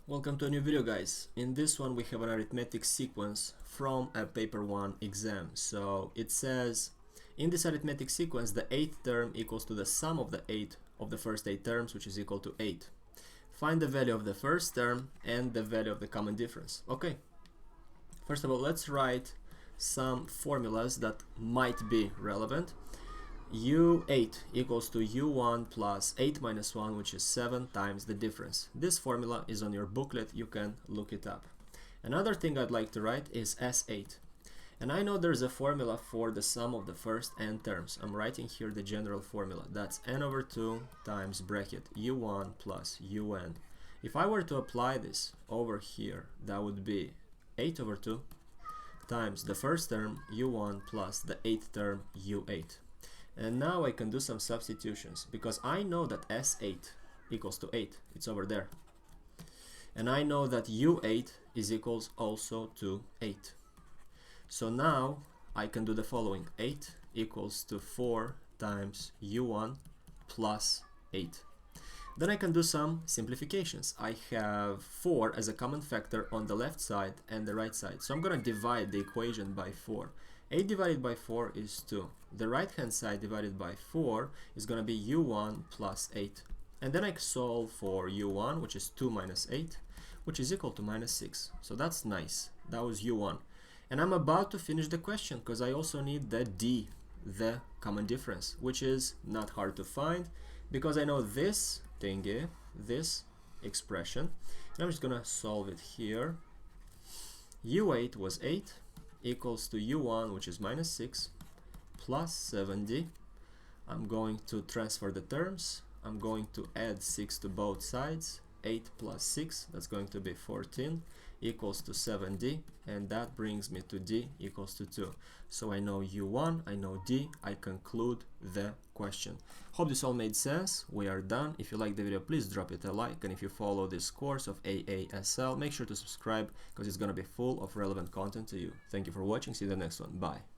Welcome to a new video, guys. In this one we have an arithmetic sequence from a paper 1 exam. So it says in this arithmetic sequence the 8th term equals to the sum of the first 8 terms, which is equal to 8. Find the value of the first term and the value of the common difference. Okay, first of all, let's write some formulas that might be relevant. U8 equals to U1 plus 8 minus 1, which is 7 times the difference. This formula is on your booklet, you can look it up. Another thing I'd like to write is S8. And I know there's a formula for the sum of the first n terms. I'm writing here the general formula. That's n over 2 times bracket U1 plus UN. If I were to apply this over here, that would be 8 over 2 times the first term U1 plus the 8th term U8. And now I can do some substitutions because I know that S8 equals to 8. It's over there. And I know that U8 is equals also to 8. So now I can do the following. 8 equals to 4 times U1 plus 8. Then I can do some simplifications. I have 4 as a common factor on the left side and the right side. So I'm going to divide the equation by 4. 8 divided by 4 is 2. The right hand side divided by 4 is going to be U1 plus 8. And then I solve for U1, which is 2 minus 8, which is equal to minus 6. So that's nice. That was U1. And I'm about to finish the question because I also need the D, the common difference, which is not hard to find because I know this thingy, this expression. And I'm just going to solve it here. U8 was 8. Equals to U1, which is minus 6, plus 7D. I'm going to transfer the terms. I'm going to add 6 to both sides. 8 plus 6, that's going to be 14, equals to 7D, and that brings me to D equals to 2. So I know U1, I know D, I conclude the question. Hope this all made sense. We are done. If you like the video, please drop it a like, and if you follow this course of AASL, make sure to subscribe because it's going to be full of relevant content to you. Thank you for watching. See you in the next one. Bye.